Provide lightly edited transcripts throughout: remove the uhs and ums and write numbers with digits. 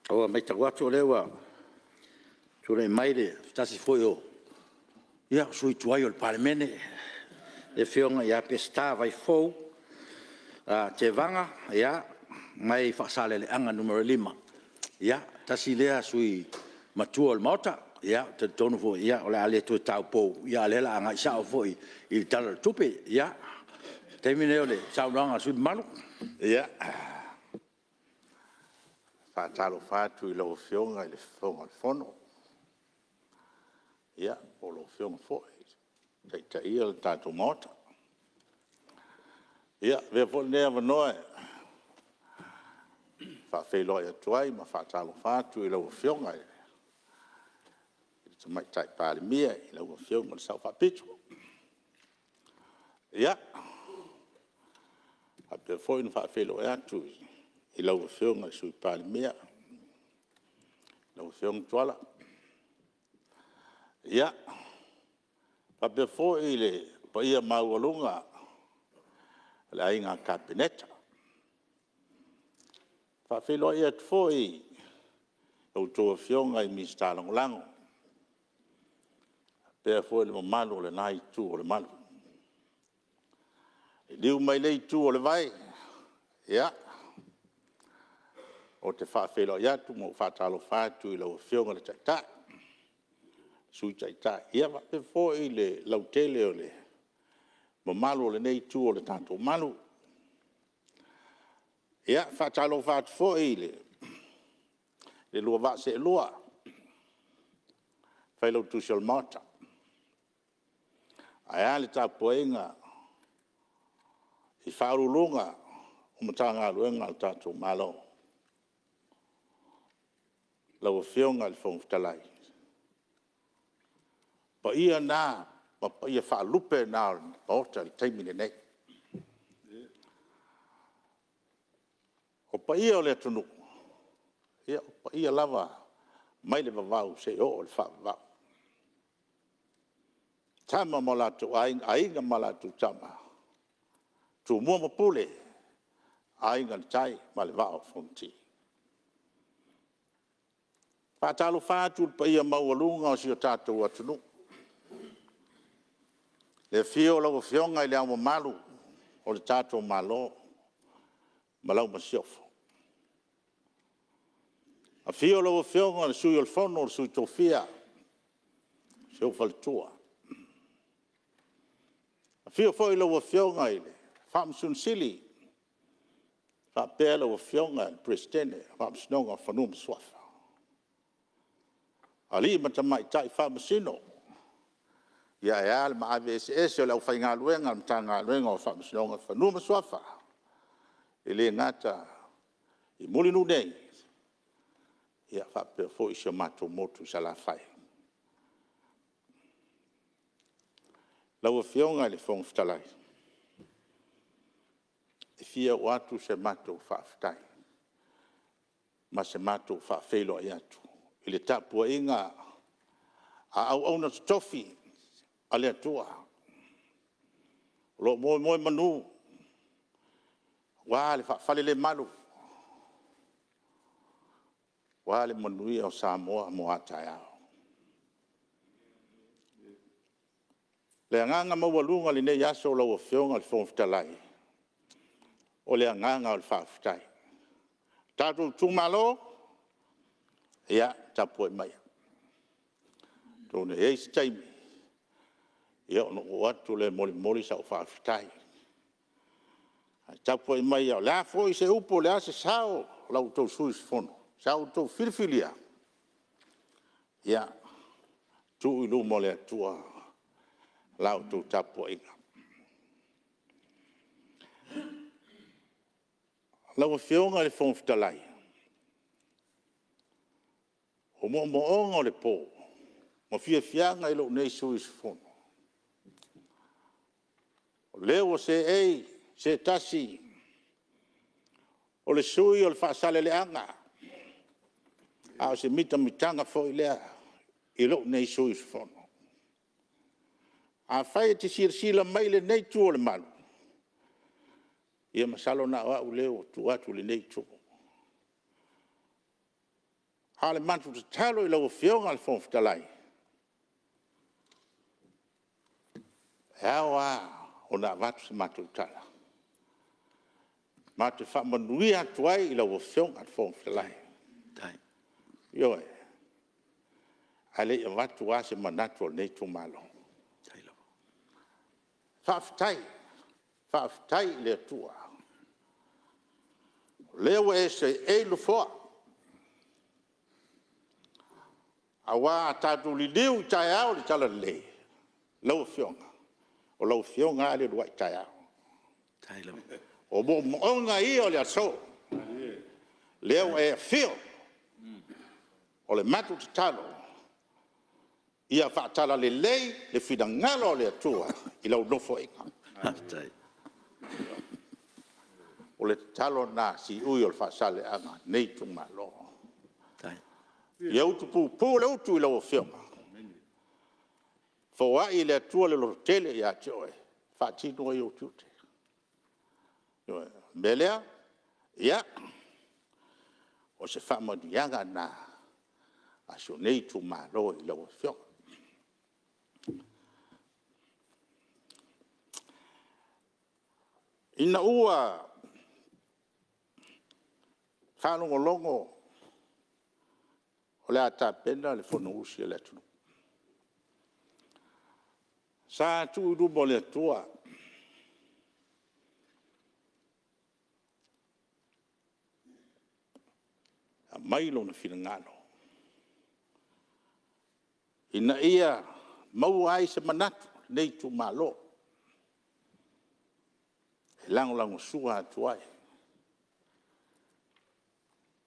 O mai tawatu lewa. Ture mai le tasi foi o. Ia sui tuai o Palemene. E Afioga Peseta Vaifou Tevaga ia mai Faasaleleaga numero 5. Ia tasi lea sui matua o le maota. Ia te tonu foi ia o le ale tu taupou. Ia le la anga isa o foi i tala tupe. Ia termine o le saunoaga sui malu. Ia faatalo fatu i lo Afioga i le fono. Ia o lo Afioga foi. Ta ia le tatou maota. Ia vea foi lea vanoe. Faafeiloa atu ai ma faatalo fatu i lo Afioga i mai tai Palemene i lo Afioga le sau faapitu. Ia ape foi na faafeiloa atu i lo Afioga sui Palemene. Lo Afioga tuala. Ia ape foi le paia maualunga le ainga kabineta. Faafeiloa ia atu foi o tō Afioga i Mr. Langolango. Pea foi le mamalu o le nai tu o le malu. Liu mai lei tu o le vai. Ia. O te faafeiloa ia atu mo faatalo fatu i lo Afioga le taitai. Sui taitai. Ia pe foi le lautele o le mamalu o le nei tu o le tatou malu. Ia faatalo fatu foi le lua vase e lua. Failo tu siol mata. Aia le tapuenga i whaurulunga o matanga luenga al tatou malo. Lau Afioga le whongwhitalai. Pa ia nā, pa ia whaalupe nā paota le taimine nei. O pa ia o le atunu. Ia o pa ia lava mai le vavau se o le whaavau. Tama mo latu ainga ma latu tama. Tu mua mapule ainga le tai ma le vao fonti. Faatalo fatu pa ia maualunga o si o tatou atunu. Le fio lau Afioga i le au malu o le tatou malo ma lau masiofo. A fio lau Afioga le sui o le fono o le sui tofia se o faletua. A fio foi lau Afioga i le whaamsun sili whaapea lau Afioga le presidente whaamsunonga whanua mswafa. Ali matamai tai whaamasino. Ia e al ma AVSS o lau whainga luenga mtanga luenga o whaamsunonga whanua mswafa. Ele ngata i mulinu nei. Ia whaapea foi se mato motu sa la whai. Lau Afioga le whongwhitalai. E fia o atu se mato whaaftai. Ma se mato whaafeiloa i atu. I le tapua inga a au na tofi a le atua. Lo moe manu. Wa le whaafale le malu. Wa le manui o Samoa mo atai au. Le anganga mawalunga li nei aso lau Afioga le whongwhitalai. O le anganga o le whaaftai. Tātou tūmalo, ia tapua mai. Tōne eis taimi. Ia ono o atu le moli sa o whaaftai. Tapua mai au. Lea foi se upo le ase sao lau tau suis fono. Sao tau filifilia. Ia tu ilu mo le atua lau tau tapua inga. Lau Afioga le whongwhitalai. O moonga o le pō. Ma fianga ilo nei suis fono. O leo se ei, se tasi. O le sui o le Faasaleleaga. A o se mitanga fo ilea. Ilo nei suis fono. A whai te sila mai le nei tu o le malu. Ia masalo na wa uleo tu atu le nei tu. Ale matu te talo I lau fionga le fong fitalai. Ewa, o na vatu se matu tala. Matu wha manui atu ai I lau fionga le fong fitalai. Yo e. Ale I vatu a se manatu o nei tu malo. Whaafitai le atua. Leo e se e lufoa. Awa tatu li liu tai au li tala le. Lau fionga. O lau fionga ale luai tai au. O mo monga I o le aso. Leo e fio. O le matu te talo. Ia whaatala le lei le whidangalo le atua I lau nofo inga. O le talo na si ui o le Faasaleleaga nei tumalo. Ia utu pū le utu I lau whionga. Fawai le atua le lorotele ia tioe. Whaatino I utu te. Melea, ia. O se whamadianga na aso nei tumalo I lau whionga. Ina ua whanongolongo o le ata pena le whono usi le tunu. Sa tu rumo le tua. A mailo na whingano. Ina ia mau ai se manatu nei tu malo. Lango sua tuai.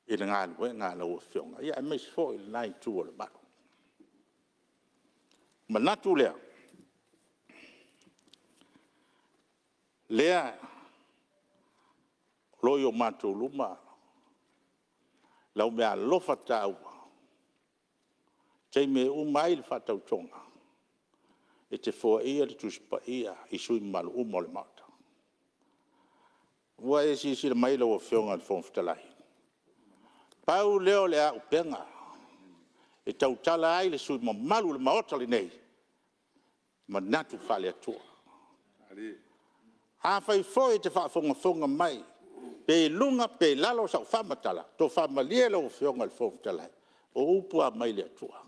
Ina ngā lau whionga. Ia e meis fo I nai tu o le maro. Manatu lea. Lea loi o mātou luma. Lau mea lofa tāua. Tei me umai le whatau tonga. E te fua ia le tuspa ia I sui malu umo le mata. Ua e si le mai lau whionga le fong fitalai. Pau leo le au penga. E tau tala ai le sui malu le maota le nei. Manatu whale atua. A whai foi te whaafonga mai. Pe lunga pe lalo sau whamatala. To whamalia lau whionga le fong fitalai. O upua mai le atua.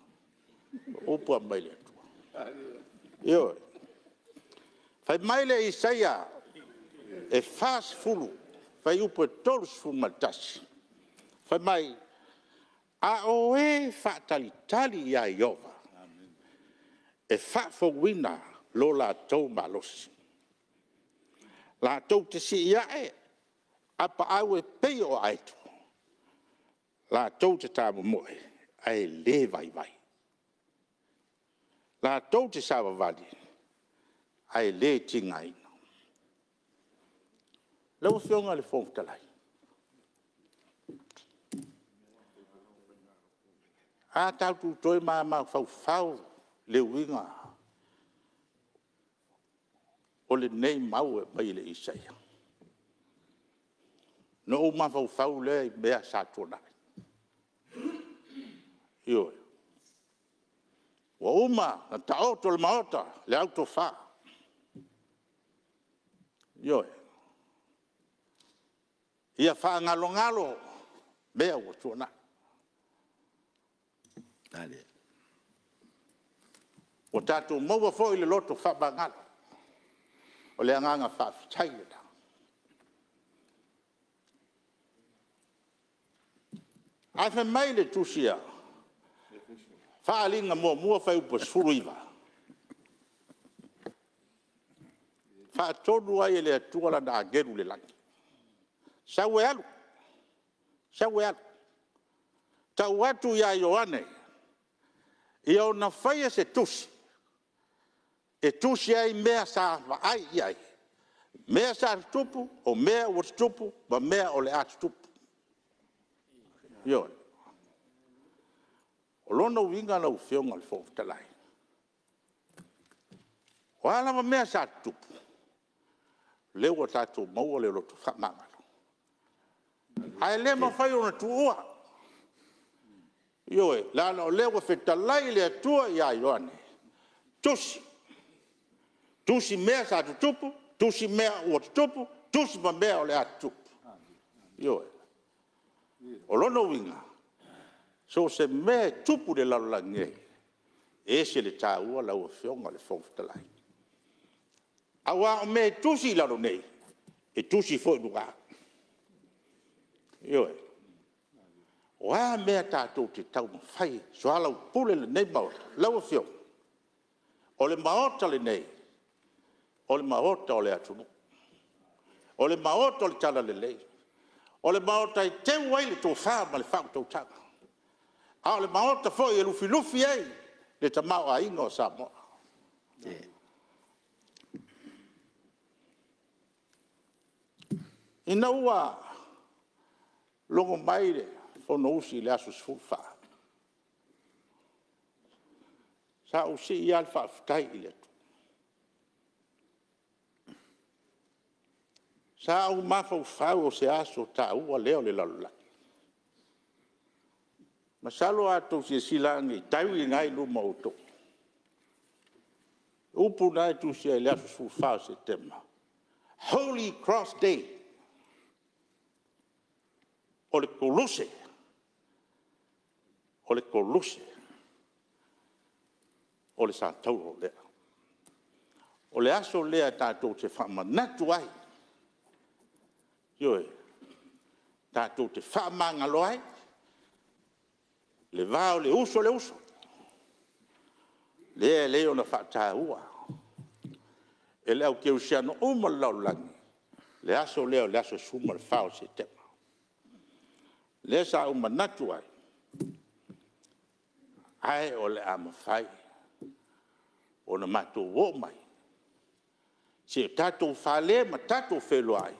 Upua mai le atua. Yo. Whai mai le Isaia. E fast fulu, fai upo tolu fumatasi. Fai mai, a o e whaatalitali ia Iova. E whaafowina lo la tau malosi. La tau te si ia e, apa au e pei o aitu. La tau te tamu moe, ai le vai vai. La tau te sawa vali, ai le tingai. Lau whionga le fong talai. A tau tu toi maa fau le winga. O le nei mau e mai le Isaia. No o maa fau le mea sa tona. Io. Wa uma na taoto le maota le auto fa. Io. Ia whaangalo mea ua tuana. O tātou maua fo I le loto whabangalo. O le anganga whaafitai le tau. Ai wha mai le tusia. Whaalinga mua whai upa suruiva. Whaatonu ai le atuala na ageru le langi. Sau e alu. Tau atu ia Ioane. Ia o na whaia se tusi. E tusi ai mea sa ai iai. Mea sa tupu, o mea o tupu, ma mea o le atu tupu. Io. O lona winga na whionga le fong fitalai. O ala ma mea sa tupu. Leo o tātou maua le lotu whamanga. Ai le ma whai ona tuua. Io e la no le fetalai le tua ia Ioane. Tusi mea sa tupu, tusi mea o tupu, tusi ma mea o le atupu. Io e. O lono winga. So se mea tupu de lalange. E se le tāua lau Afioga le whawhitalai. Awa o mea tusi laro nei. E tusi fo nuka. Io e. O a mea tātou te tau mawhai. So halau pule le nei maota. Lau Afioga. O le maota le nei. O le maota o le atunu. O le maota o le tala le lei. O le maota i te wai le tō whaa ma le whao tō tanga. A o le maota fo i lufi lufi ei. Le ta mao a ingo sa moa. Ina ua longo mai le fono usi le asu sfufa. Sa usi i alfa aftai i le tu. Sa au mafa ufau o se aso ta ua leo le lalulaki. Masalo ato si silangi taiwi ngai luma uto. Upu nai tu si le asu sfufa se tema. Holy Cross Day. O le koluse. O le koluse. O le sātauro lea. O le aso lea tātou te whamanatu ai. Ioe. Tātou te whamangalo ai. Le vāo le uso le uso. Lea leo na whātāua. E leo ke usiano umalau le aso leo le aso suma le whao se tema. Le sa umanatu ai. Ai o le amawhai. O na mātou wō mai. Se tātou whale ma tātou whelo ai.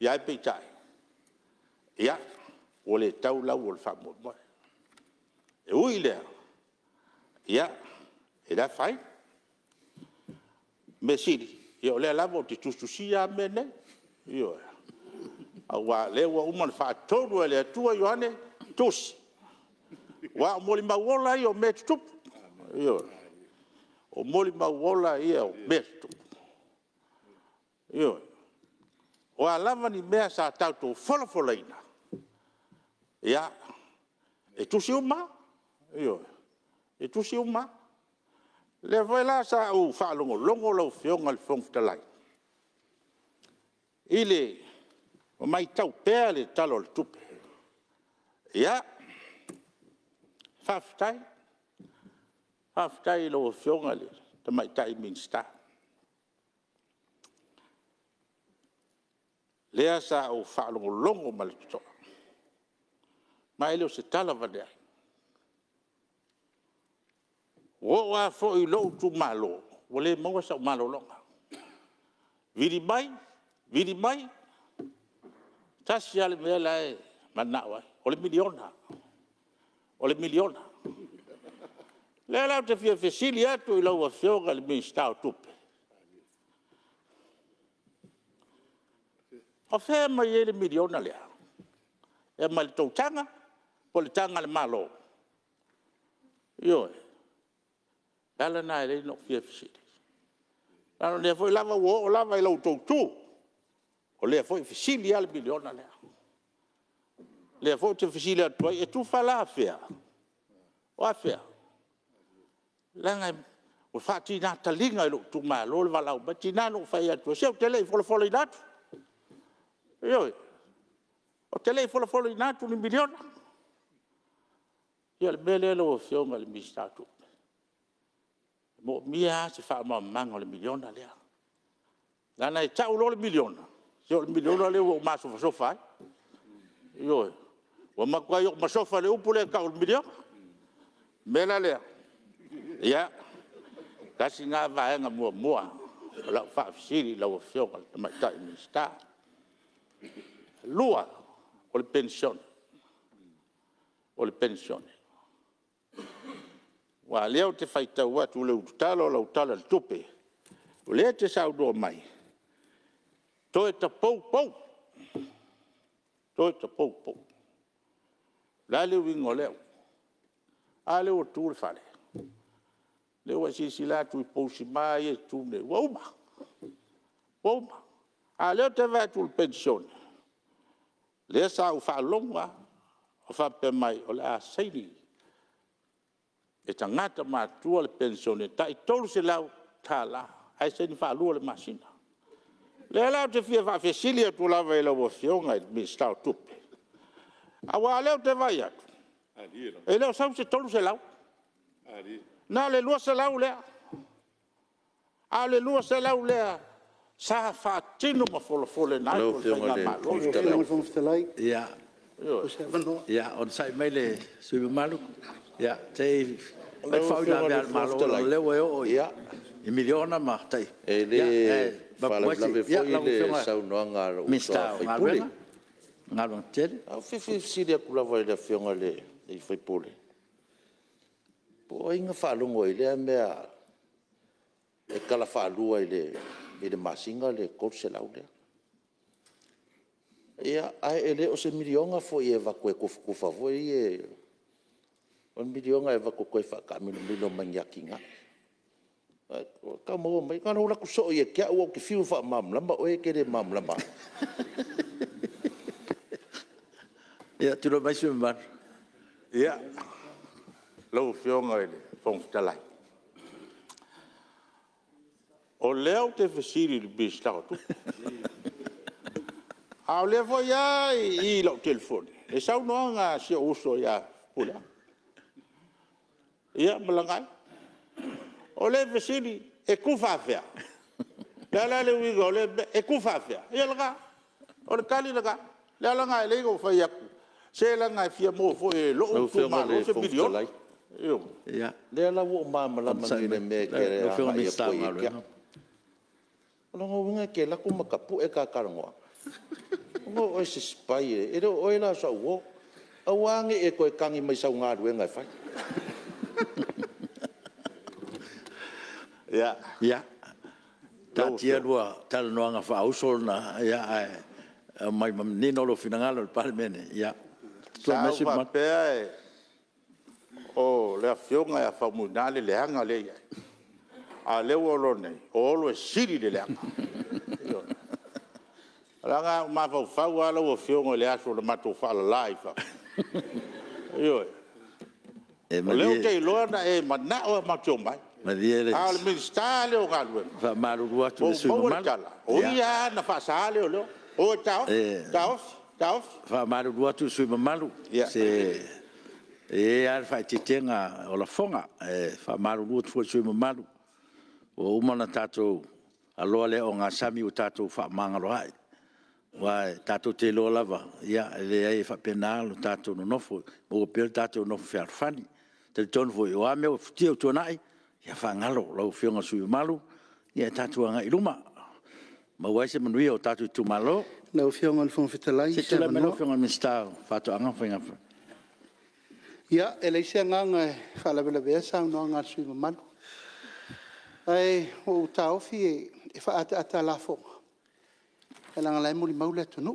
Iai peitai. Ia, o le tau lau o le whamoa. E ui lea. Ia, e la whai. Me siri. Ia o lea lavo te tustusia mene. Ia. Awa lewa uman whaatonu e lea tua Ioane. Tusi. Wa moli mawola i o me tupu. Ia. O moli mawola i o me tupu. Ia. O a lava ni mea sa tautou whalafola ina. Ia. E tusi uma. Ia. E tusi uma. Le vai la sa u whaalongo longo lau Afioga le whawhitalai. Ile. O mai tau pēr le talo le tupe. Ia. Whawhitai. Whawhitai lau Afioga le. Ta mai tai minsta. Lea sa o whaalongo longo ma le tutoa. Mai leo se tala vadea. O a fo i lo tu malo. O le maua sa malo longa. Vidi mai. Tasi ale mea lae manawai. O le miliona. Le lau te fia fesili atu i lau Afioga le minsta o tupe. O fea mai e le miliona lea. E mai le tau tanga. Po le tanga le malo. Ioe. Ala na ele no fia fesili. Lano lea foi lava o lava i lau tau tu. O lea foi fesili ale miliona lea. Lea foi te fesili atu ai. E tu fala a fea. O a fea. Langa o whati nā talinga i lo tu malo le walau. Ma tina no whai atu. Seu te lei fola i natu. Ioe. O te lei fola i natu ni miliona. Ia le mele lo Afioga le mistatu. Mo mia se fa ma manga le miliona lea. Lana e tau lo le miliona. Se o le miliona le o maso sofa. Ioe. O makua yo masofa le upu le ka o miliona. Mela lea. Ia. Kasi ngā vaenga mua. La fa siri la Afioga le matai mista. Lua o le pensione. Wa leo te whaitau atu leu tutalo lau tala le tupe. O lea te saudoa mai. Toe ta pou. La leo ingo leo. a le o tu le fale le o si la tu pousi mai e tu ne woma a le te va tu pension le sa o fa longa o fa pe mai o la seili e tangata ma tu le pension ta i tolu se lau tala ai se ni fa lu le masina le la te fia fa fesilia tu la vai lo fionga mi sta tu a wa le te vai atu e le sa se tolu se lau na le lua se lau le a le lua se lau le sa fa tino ma fole na Lo fionga le ya on sai mai le sui malu ya te mai fa la malu le o ya e miliona ma tai e le fa la foi le Saunoaga Afioga ngalo tele a fifi si le kula vai le fionga le i faipule po inga fa longo ile mea e kala fa lua ile masinga le korse laude ia ai ele o se milionga fo e va ko fa vo e on milionga e va ko fa ka mino manyakinga ka mo mai kana ula ku so e kia o ki fiu fa mamla ma o e ke de mamla ma ia tu lo vai se mar ia lo fionga ele fong talai o leo te fesiri le bistao tu a le vo ya i lo telefone e Saunoaga si uso ya pula ia malangai o le fesiri e kufa fea la le wi go le e kufa fea ia la o le kali la la nga le go fa ya se la nga fia mo fo e lo tu ma lo se video ia le la wo ma la le me ke lo fionga mi sta malu no nga ke la ku makapu e ka karangoa ngo o se spai e o ela sa wo awange e ko kangi mai sa nga ruenga fai ya ta tia lua tal noanga fa usol na ya mai ni no lo finangalo el Palemene ya sa ma pe o le Afioga ya fa munale le hanga le a le wo nei o lo siri le le Ranga ma fa wala o fiongo le aso le mato fa la live. Yo. e Ma le ke lo na e ma na o ma chomai. ma diele Al ministale o galu. fa malu rua tu su mal O ia na fa sale o lo. O tao. Tao. fa malu rua tu su malu se e al fa titenga o la fonga fa malu rua tu su malu o umana tato alo le o nga sami o tato fa mangalo ai wa tato te lo lava ia le ai fa penal tato no nofo o pel tato no fa fani te ton foi o ame o tio tonai ia fa ngalo lo fionga su malu ia tato nga iluma ma wa se manui o tato tu malo lo fionga le fon fetalai se te la melo fionga mista fa to anga fa nga ia ele se nga fa la bela besa no nga su malu ai o tau fi e fa ata la fo ela nga lai mo li maule tonu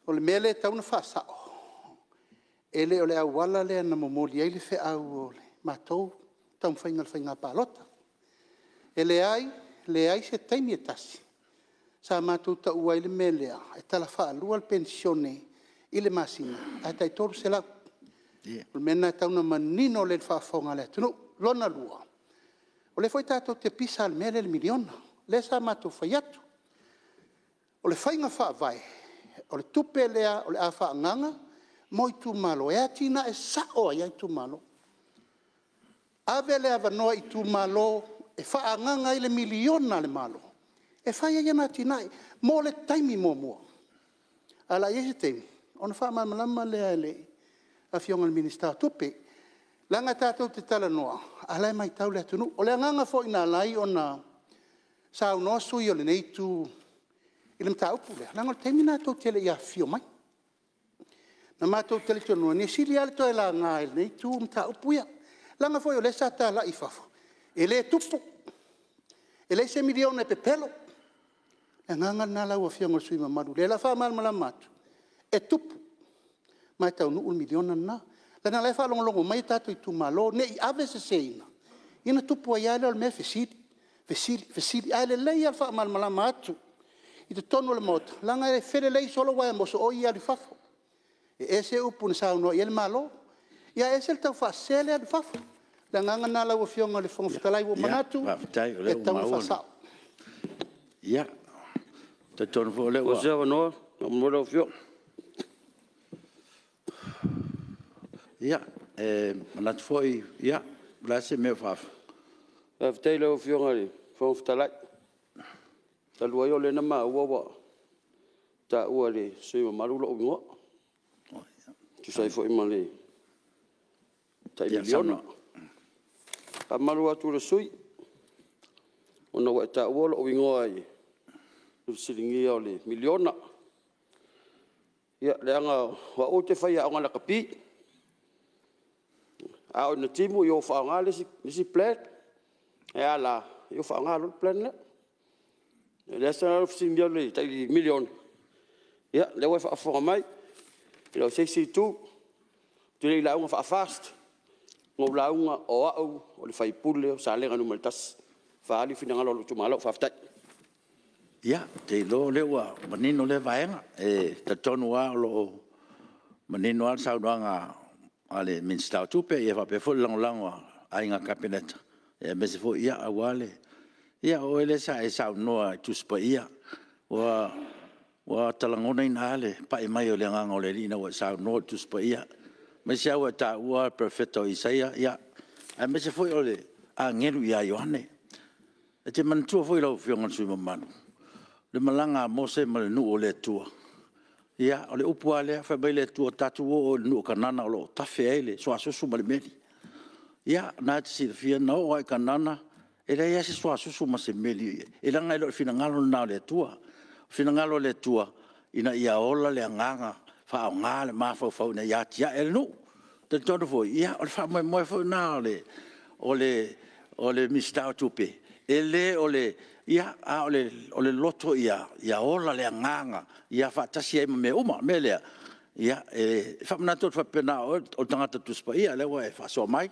o le mele tau na fa sa ele o le awala le na mo li ele fe au le matou tau fainga palota ele ai se taimi tasi sa matou ta uai le mele e tala fa lu al pensione ile masina ai tai tor se la o mena tau na manino le fa fonga le tonu lona lua o le foi tato te pisa al mele le miliona le sa matou faiatu o le fainga fa vai o le tupe lea o le afa nganga moi tu malo e atina e sao ai tu malo ave le ava no i tu malo e fa nganga ile miliona le malo e fa ia na tina mo le taimi mo ala ye te on fa malama le Afioga al minister tupe langa tato te tala noa ala mai tau le tunu o le nganga fo ina lai ona sa no sui o le nei tu ile mta upule langa termina to tele ya fio mai na mato tele tono ni sili al to la nga ile nei tu mta upuya langa fo yo le sata la ifafo ele tupu ele se milione pe pelo nganga na la o fio sui mamaru le la fa mal malamatu e tupu mai tau no 1 miliona na Pena lai whalongolongo mai tātou I tūmalo, ne I ave se seina. Ina tupu ai ale o le mea fesiri, ale lei al wha malmalama atu. I te tonu le mota, langa e where lei solo wai moso o I ali whafo. E se upu na saunoa I ele malo, ia e se le tau whaasele ali whafo. La nganga nā lau Afioga le whangawhitalai wo manatu, e tau whasao. Ia, te tonu fo le ua. O se wanoa, o mwera Afioga. Ia, manatu fo I, ia, la se mea whafu. E whtei leo Afioga le whangawhitalai. Talua I o le na maa ua wa. Ta ua le sui ma marula o ingoa. Tu sai fo I ma le. Ta I miliona. A maru atu le sui. Ona wa ta ua o ingoa I. Tu silingia o le miliona. Ia le anga wa o te whai a onga la kapi. A o na timu I o whaanga le si plan. E ala, I o whaanga le plan le. Le asa silingia le ta I miliona. Ia, le wa whaafonga mai. I lau 62. Tu le launga wha fast. Ngau launga o au o le faipule o salenga numai tas. Whaali finangalo lo tumalo whaftai. Ia, te lo le ua, manino le vaenga. Ta tonu a lo manino al Saunoaga ale minstau tupe, ia whape fo lango a inga kabineta. E mese fo ia awale. Ia o ele sa e Saunoa tuspa ia. Wa talangona ina ale, pa e mai o le nganga o le lina wa Saunoa tuspa ia. Mese awa ta ua profeta o Isaia, ia. A mese fo o le a ngeru ia Iohane. E te mantua fo I lau Afioga sui mamanu. Le malanga Mose ma le nuu o le tua. Ia, o le upu a lea, whabai le tua tatu o le nuu kanana o lo tawhi eile, soa susu ma le meri. Ia, nā te si fia na o ai kanana, e rei ase soa susu ma se meri. E langa ilo fina ngalo na le tua. Fina ngalo le tua, ina ia ola le anganga, wha o ngā le mawhau na ia tia e le nuu. Te tono fo, ia, o le wha moe fo na o le mistau tupe. E le o le, ia, o le loto ia ola le anganga, ia whaatasi e me uma, me lea. Ia, whamanatot whapena o tangata tuspa, ia, lewa e whasoa mai.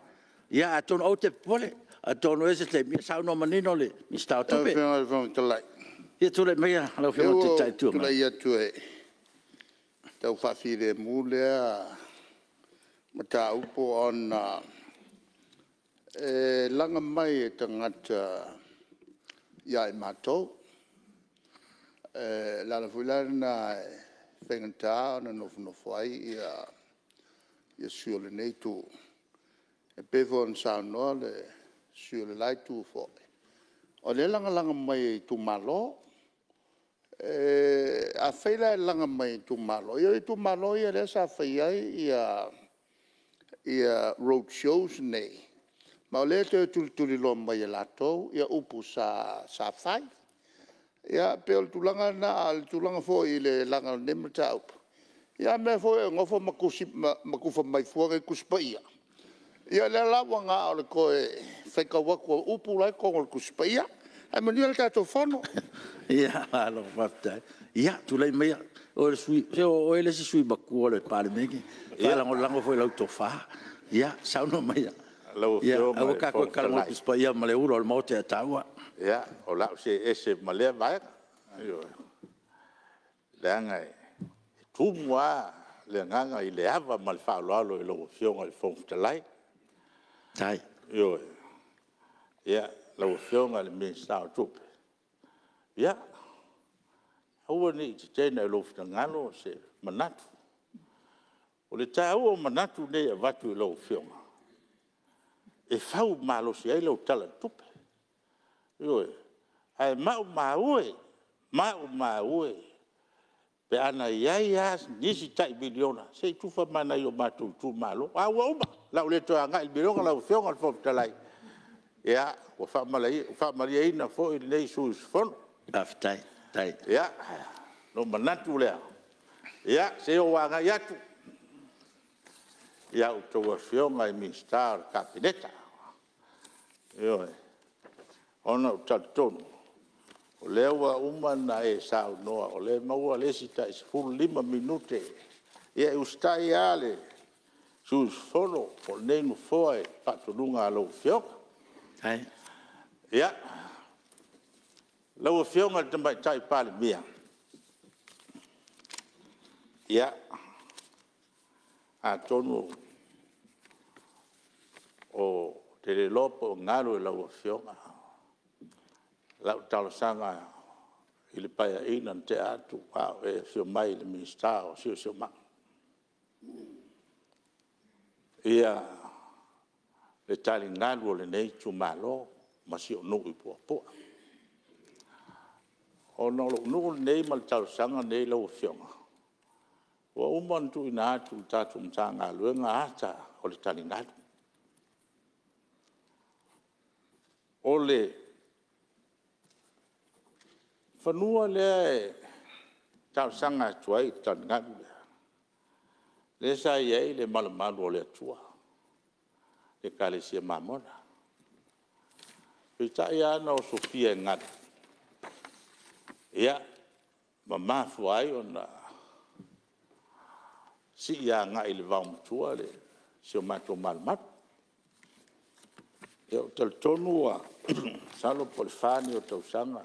Ia, a tono au te pole, a tono ese te mia sauno manino le, mi stau tupe. Ia tole mea, lau whionga te taitua. Tula ia tue, tau whawhire mulea, mata upo ona, langa mai e tangata, ia e mātou. Lana fuilana whengantā na nofu ai ia siole nei tū. E pefo an Saunoa le siole lai tū fōi. O le langa mai tū malo, a whaila e langa mai tū malo. Ia tū malo ia le sa whai ai ia road shows nei. Ma o le te tuli lo mai e latou, ia upu sa whai. Ia peo tulanga na al tulanga fo I le langa nema ta upu. Ia mea fo e ngofo makufa mai fuanga I kuspa ia. Ia le lawa ngā o le koe whaika wako upu lai kongo le kuspa ia. Ai mani ala tātou whano. Ia, alo, whaftai. Ia, tulai mea, o ele si sui makua le Palemene. Ia, lango fo I lau tō wha. Ia, sauno mea. Ia, awa kako kalango kuspa ia ma le uro o le maute a taua. Ia, o lau se ese malea vaega. Le angai, tūmua le nganga I le awa ma le whaaloalo I lau Afioga le whangawhitalai. Tai. Ia, lau Afioga le minstau tupe. Ia, aua ni te tēnei lau whitangalo se manatu. O le tā aua manatu nei a watu I lau Afioga. E whau malo si ai lau tala tupe. Ioi, ai mau maue. Pe ana iai as nisi tai miliona. Se tufa mana I o matu tu malo. Aua uma, lau le toa ngai miliona lau Afioga le whautalai. Ia, o whaamaria ina fo I nei suis fono. Aftai, tai. Ia, no manatu lea. Ia, se o wanga iatu. Ia, o tau Afioga I minstau kabineta. Ioi. Ona o tatonu. O lea wa uma na e Saunoa. O lea maua lesi ta 15 minute. Ia e ustai ale. Sui solo o nei no foi patulunga lo Afioga. Ai. Ia. Lo Afioga te mai tai Palemene. Ia. A tonu o te lopo ngalo lo Afioga. Lau talasanga i le paia ina te atu a e fio mai le minista o sio ma. Ia le tali ngalu le nei tu malo ma sio no i po. O no lo nei mal talasanga nei lo Afioga. O umon tu ina tu tatu mtanga luenga ata o le tali ngalu. O le fanua le tau sanga tuai tan ngadu le sa ye le malamalu le tua le kale sia mamona pita ya no sofia ngad ya mama fuai ona si ya nga il vam tua le sio mato malmat yo tel tonua salo polfani o tau sanga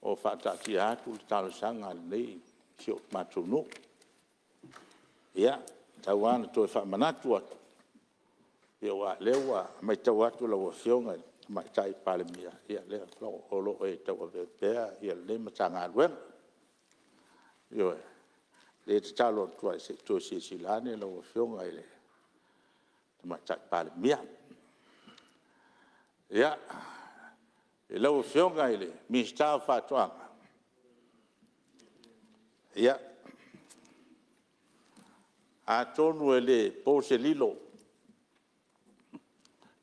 o fata ti atu talo sanga nei sio matunu ia tawan to fa manatu ia wa lewa mai tawatu lo Afioga mai tai Palemene ia le o lo e tawa be ia le matanga wen yo le talo to si silane lo Afioga ile mai tai Palemene ia e lau Afioga ile minista fatuanga ia a tonu ele pose lilo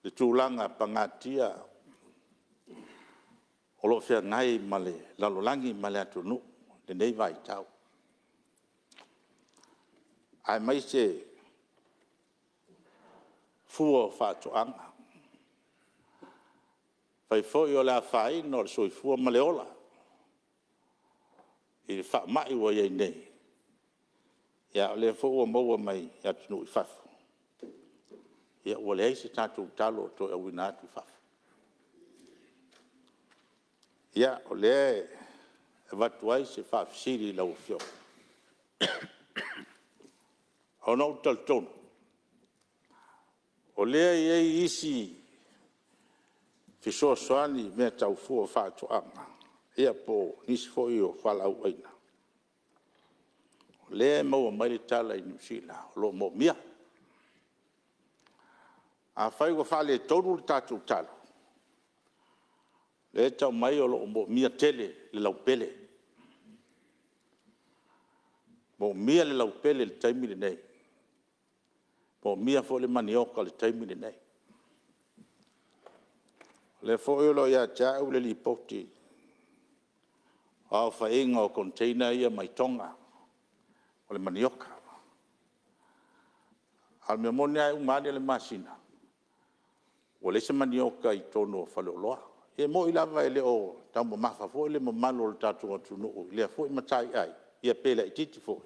le tulanga pangatia o lo fea ngai male lalolangi male atunu le nei vai tau ai mai se fuo fatuanga Vaifou o la fai no le soifua maleola. I fa mai wa ye nei. Ya le fo o mo mai ya tunu i fafu. Ya o le se tatu talo to e wina tu fafu. Ya o le vatuai se fa siri la ufio. Ono tal ton. O le ye isi Fiso soani me tau fu fa to anga ia po nisi fo io fala uina le mo mai tala in sila lo mo mia a fai go fale tolu tatu talo le tau mai o lo mo mia tele le lau pele mo mia le lau pele le taimi le nei mo mia fo le manioka le taimi le nei le foi lo ya cha u le lipoti a fa inga o container ia mai tonga o le manioka al me monia u mani le masina o le se manioka i tono fa lo loa e mo ila vai le o tambo mafa fo le malo le tatu o tunu le fo matai ai ia pela i titi fo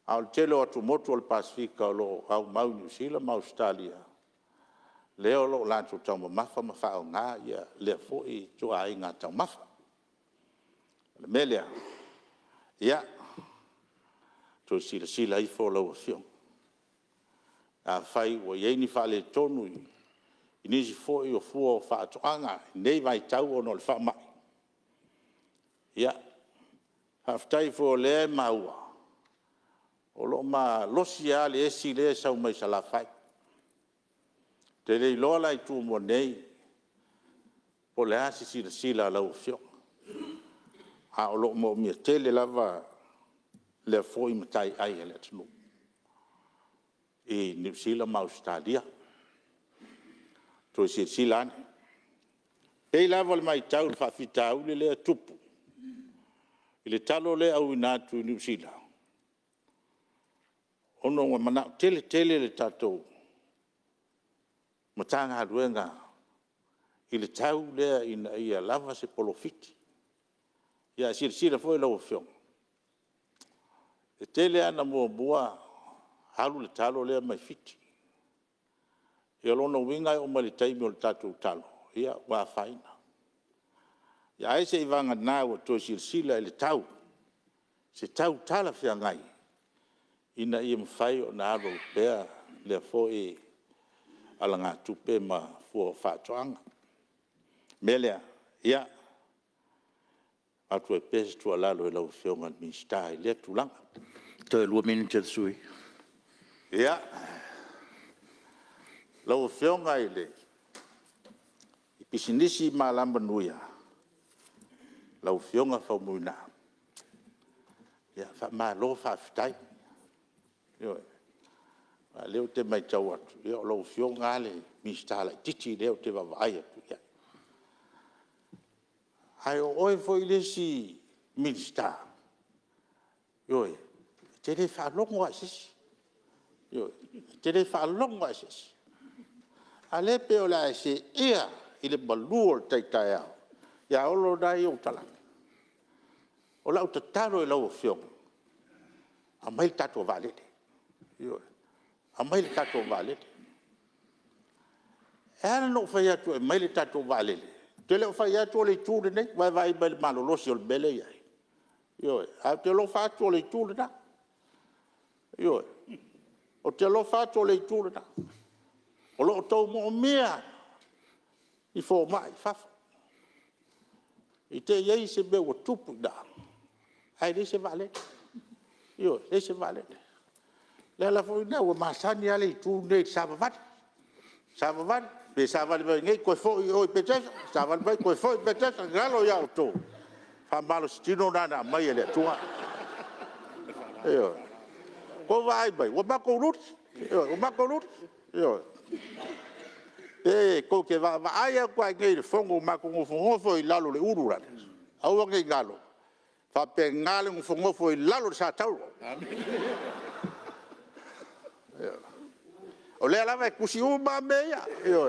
al telo atu moto al Pasifika lo au mau New Zealand mau Australia leo lo la tu tau mafa mafa nga ia le fo i tu ai nga tau mafa le melia ia tu sila i fo lo fio a fai o ye ni fa le tonu i ni fo i o fu fa tu anga nei vai tau no le fa mai ia haftai fo le maua o lo ma lo sia le si le sa mai sala fai te le lola i tu mo nei po le asi sila la ufio a o lo mo mi tele lava le foi matai ai le tunu e New Zealand ma Australia to silan e lava mai tau fa fitau le tupu ile talo le au na tu New Zealand ono mana tele le tatou matanga ruenga ile tau le ina ia lava se polofiti ia sila foi lo fio e tele ana mo bua halu le talo le mai fiti. Ia lona winga o mali taimi o le tatou talo. Ia wa faina. Ia ai se ivanga nā o tō silsila le tau. Se tau tala whia ngai. Ina ia mwhai o nā aro pēa le fo e ala ngā tupe ma fua whātoanga. Melea, ia. Atu e pēs tua lalo e lau whionga mi stai le tulanga. Toi lua minute sui. Ia. Lau whionga i le. I pisinisi ma lamba nuia. Lau whionga whau muina. Ia, wha maa lo whawhitai. Ia. Leo te mai tau atu. Ia, lau whionga le mi stai lai titi leo te wawai atu. Ia. Ai o oi foi lesi minsta. Yoi. Te le fa longo asis. Yoi. Te le fa longo asis. Ale pe o la se ia ile balur tai tai au. Ya olo dai o tala. O la uta taro e lau fiong. A mai tato valete. Yoi. A mai tato valete. Era no fai atu e mai tato valete. Te leo fai atu o le tūre nei, vai malolosi o le bele iai. Ioe, a te lo fa atu o le tūre na. Ioe, o te lo fa atu o le tūre na. O lo tau mo mea, i fō mai, fafa. I te iei se me o tupu na. Ai, le se vale. Ioe, le se vale. Le la fōi na, ua masani ale i tūre nei, savavani. Savavani. Pe savali vai ngai koe foi o Peseta, savali vai koe foi Peseta galo ya o to. Fa malo stino na mai ele tua. Io. Ko vai vai, o mako rut. Io, o mako rut. Io. Ko ke va ai ko ngai fongo mako ngo fongo foi lalo le urura. Au ngai galo. Fa pe ngale ngo fongo foi lalo sa tau. Io. O le ala vai kusi uma meia. Io.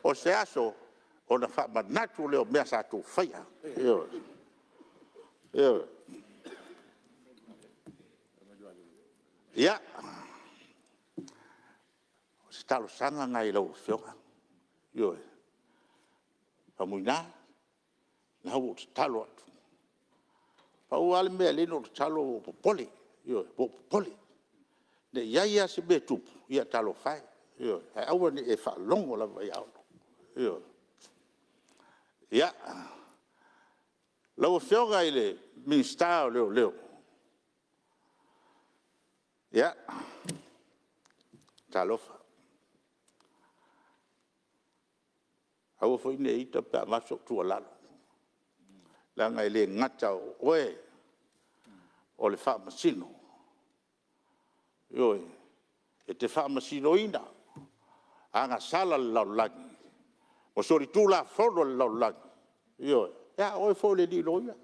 O se aso o na fa manatu le o mea sa tu faia. Io. Io. Ia. O se talo sanga ngai lau whionga. Io. Pa muina. Na hau o talo atu. Pa uale mea lino o talo o popoli. Io. Popoli. Ne iaia se me tupu. Ia talo fai. Io. Hai aua ni e fa longo la vai au. Io. Ia. Lau whionga i le minstao leo. Ia. Talofa. Aua foi ne ita pe amaso tua lalo. Langa i le ngata o oe. O le wha masino. Ioi. E te wha masino ina. Anga sala lau langi. O sori tu la fono lau langi. Ioi. Ia oe fo le di loia.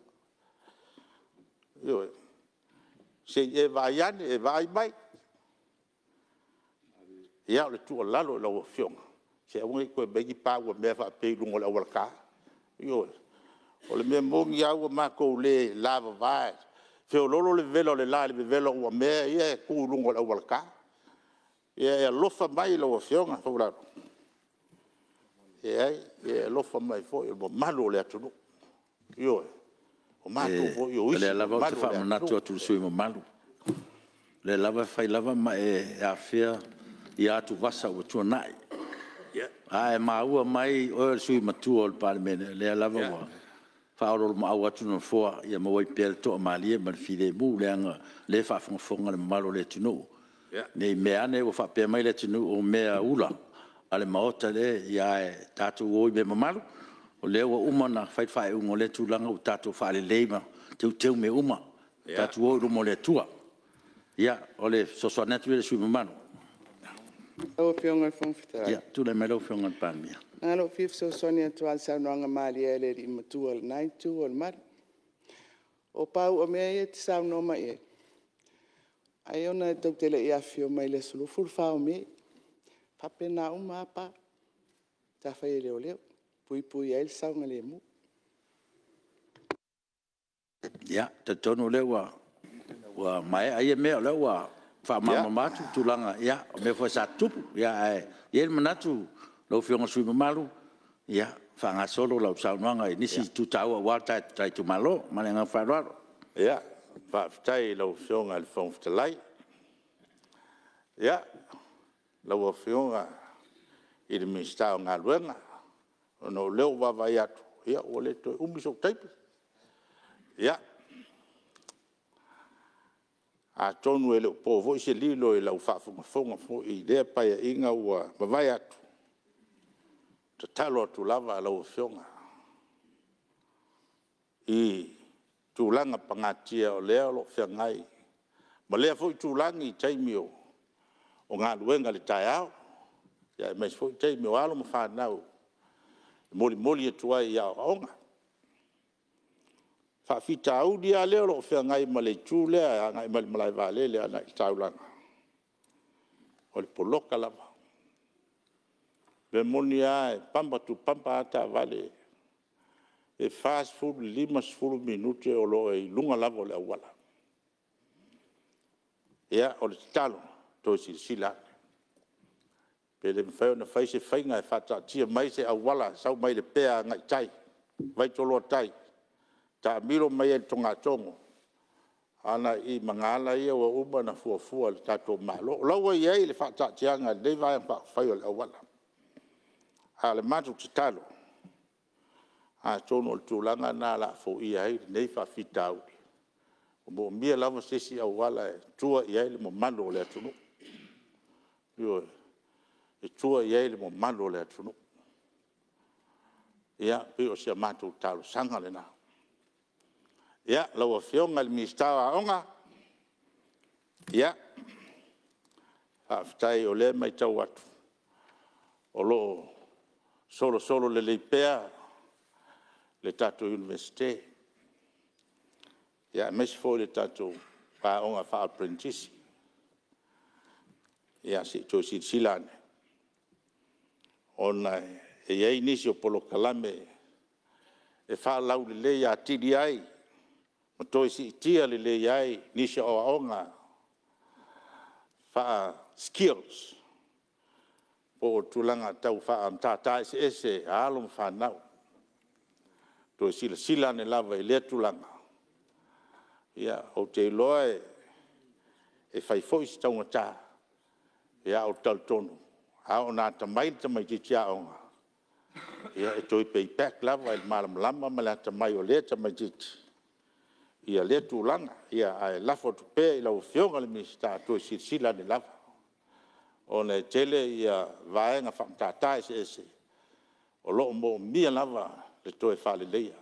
Ioi. Se e vai ane, e vai mai. Ia o le tua lalo lau whionga. Se a unge koe begi pā ua mea wha pei lungo la walaka. Ioi. O le mea mongi au mako le lava vai. Feo lolo le velo le la le velo ua mea ia e ku lungo la walaka. Ia e lofa mai lau whionga. Fauraro. E lofa mai fo e mo malo le atunu. Ioi. O mato fo i o isi. Le lava o te wha manatu atu sui mo malu. Le lava fai lava ma e awhia i atu wasa o tua nai. A e maua mai o sui matua o le Palemene. Le lava wa. Whaoro ma au atu no fua i a mawai pere toa malia ma le fide mu le anga le whafonga le malo le tunu. Nei mea ne o whapea mai le tunu o mea ula. Ale maota le ia e tātou oi me mamalu. O leo wa uma na whai ungo le tūlanga o tātou whaale leima. Teu me uma. Tātou oi rumo le tua. Ia, o le sosoa netu le sui mamanu. O Afioga Peseta. Ia, tu le melo Afioga Peseta. Ngalo fif so sonia tu al Saunoaga mali ele i matua le 92 o le mar. O pau o mea e te Saunoa e. Ai ona e tau tele i afio mai le sulu fulfao me. Pape na uma pa. Ta fai leo leo. Pui ai le saunga le mu. Ia, te tonu le wa mai ai e mea le wa fa mama matu tulanga ya me fo sa tupu ya ye manatu lo fionga sui malu ya fa nga solo la Saunoaga ni si tu tau wa tai tu malo malenga fa ro ya fa tai lo fionga le fong ftalai ya lo fionga il mista nga luenga no leo va vai atu ya ole to umiso taipi ya a tonu ele po vo se lilo e lau fa fonga fo i de pa ya inga wa vai atu te talo tu lava lau fionga i tu langa pangatia o leo lo fiangai ma lea fo tu langi taimio o ngā luenga le taiao ya mes fo taimio alo mo fa nau moli e tuai ya onga fa fita au dia leo lo fiangai ma le tu le ngai malai vale le ana taulanga o le poloka lava be monia pamba tu pamba ta vale e fast food 5 minuti o lo e lunga lava le wala ya o le talo to sila pele mfeo na faise fainga e fata tia mai se awala sau mai le pea ngai tai vai tolo tai ta miro mai e tonga tongo ana i mangala ia wa uma na fuafua le tato malo lawa ia le fata tianga le vai pa fai le awala ale matu talo a tono tulanga na la fo ia i nei fa fitau mo mia lava sesi awala tua ia le mo mando le tunu yo e tua ia le mo mando le tunu ia pe o sia matu talo sanga le na ia lawa fionga le mistawa onga ia aftai o le mai tau atu o lo solo le leipea le tato universite ia mes fo le tato pa onga fa apprentice ia si to si silane ona e ia inisi o polo kalame e fa lau le ia tidi ai ma to si tia le ai nisi o onga fa skills po tulanga tau fa am tata ese alum fa nau to sila ne lava le tulanga ia o te loe e fai foi sta un ta ia o tal tonu a ona ta mai ti tia onga ia e toi pay back lava il malam lama mala ta mai o le ta mai ti ia le tulanga ia ai la foto pe la fionga le mista to sila ne lava ona tele ia vaenga famtata ese o lo mo mia lava le toe fale leia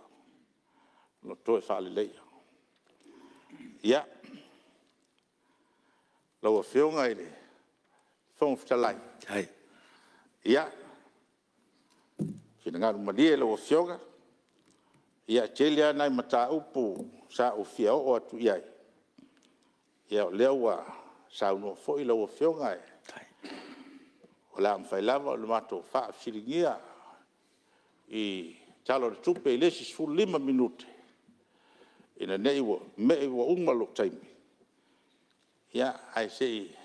no toe fale leia ia lo fionga ile fong ftalai ai ia finanga malie lo fionga ia tele ana mata upu sa o fia o atu ia lewa sa no foi lo fionga ola mfai lava lo mato fa filingia i talo tupe lesi fu 5 minuti ina nei wo umalo time ya ai sei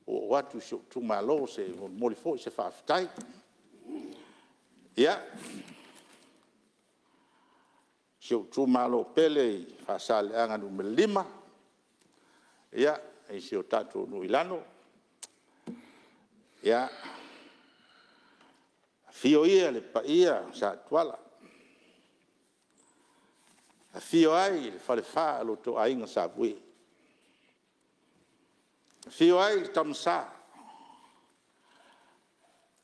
o watu so tu malo se mo le fo se fa tai ya so tu malo pele Faasaleleaga numero 5 ya ai se o tatu no ilano ya fio ia le paia sa tuala fio ai le fale fa lo to ainga sa bui fio ai tamsa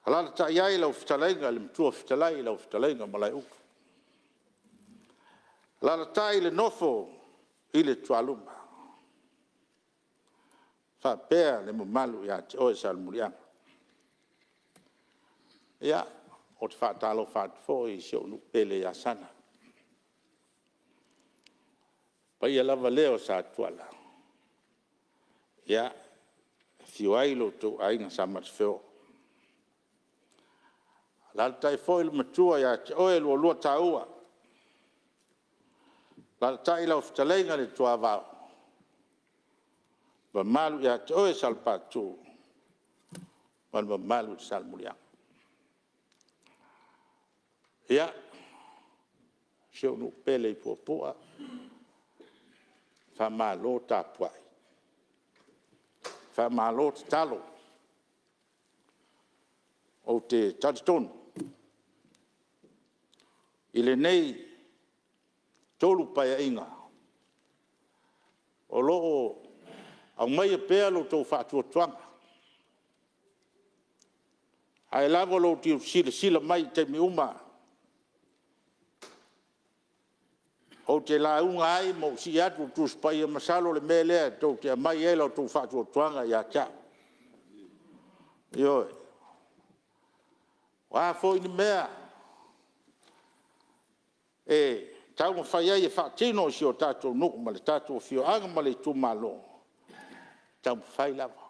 ala ta ia lo ftalenga le mtu ftalai lo ftalenga malai u la ta ile nofo ile tualuma fa pe le malu ya o salmulian ia o te whaatalo whaatfo i sio nu pele ya sana. Pa ia lava leo sa tuala. Ia, thiwailo tu ainga sa matfeo. Laltai foil matua ya te oel o lua taua. Laltai lau ftalenga le tua vau. ba malu ya toe salpatu ba malu salmulia ya sio no pele popoa fa malo tapuai fa malo talo o te touchstone ile nei tolu paia inga o loo au mai pea lo tau whātua tuanga. Ai lava lo tiu sila mai te mi uma. O te la unga ai mo si atu tu spaia masalo le melea tau te mai e lo tau whātua tuanga ia tia. Ioi. Wā fo ini mea. Tau ma whai ai e whaatino si o tātou nuku ma le tātou Afioga ma le tu malo. Tau whai lava.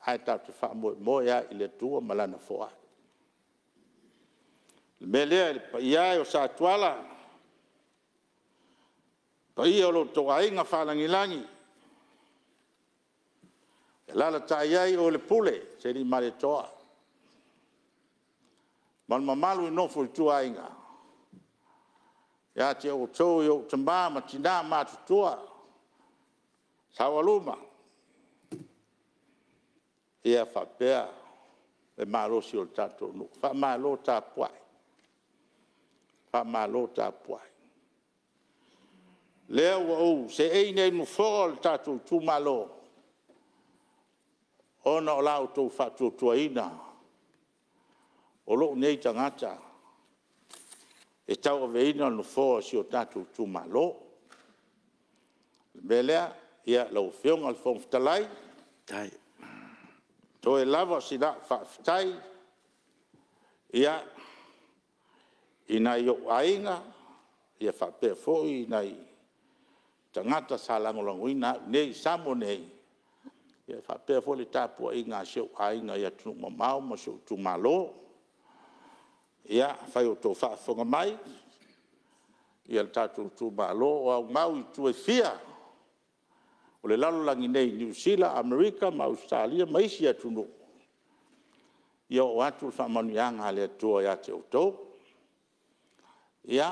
Ai tātou wha moe ia i le tua malana foa. Le melea le pa iai o sa tuala. Pa ia o lo toa inga whalangilangi. E lala ta iai o le pule, se li mare toa. Malma malu i nofo i tua inga. Ia te o tau i o tamba ma tina ma tutua. Sawaluma. Ia whapea e marosi o tatou nu. Wha malo ta puai. Wha malo ta puai. Lea ua ou, se ei nei nu fōl tatou tu malo. Ona o lau tau whatu tua ina. O lo nei tangata. E tau ave ina no fōa si o tātou tu malo. Melea, ia lau whionga al whomftalai. Tai. To e lava si la whaftai. Ia, ina i o ainga, ia whapea fōi, ina i tangata sa langolanguina, nei samo nei. Ia whapea fōi le tāpua i ngā seo ainga, ia tunu mamau, ma seo tu malo. Ia, whai o tō whaafonga mai, ia le tātou tu malo, o au mau i tu e fia. O le lalolangi nei New Zealand, Amerika, ma Australia, ma isi atu no. Ia o atu le whamanuianga le atua ia te oto. Ia,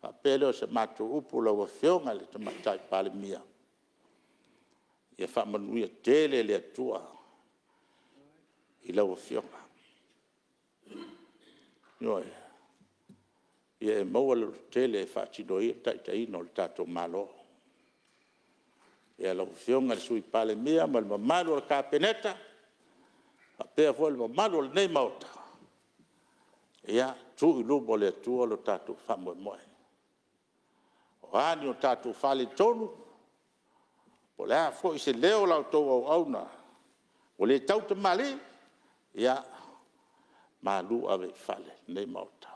whapele o se mātou upu lau Afioga le tamatai Palemene. Ia whamanuia tele le atua i lau Afioga. Noi, ia e maua le tele e whaatino ia taitaino le tātou malo. Ia lau Afioga le Sui faipule ma le mamalu le kapeneta, a pea fo le mamalu le nei maota. Ia tu i lupo le atua lo tātou whamoemoe. O ani o tātou whale tonu, o le a fo i se leo lau tau au auna, o le tauta mali, ia malu ave fale nei maota.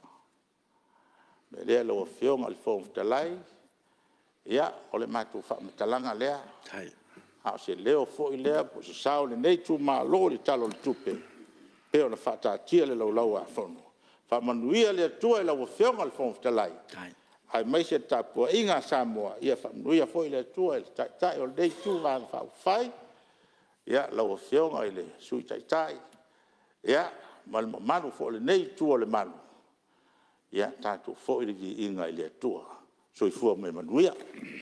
Me lea lau Afioga le whomftalai, ia o le mātou whamatalanga lea. Tai. A se leo fo i lea, po se sao le nei tu malo le talo le tupe. Peo na whatatia le lau lau a whono. Whamanuia le atua i lau Afioga le whomftalai. Tai. Ai mai se tapua inga Samoa, ia whamanuia fo i le atua, i tai o le nei tu vang whai. Ia lau Afioga i le sui tai. Ia, ma le manu fo le nei tu o le manu. Ia tātou fo i le inga i le atua. Sui fua me manuia.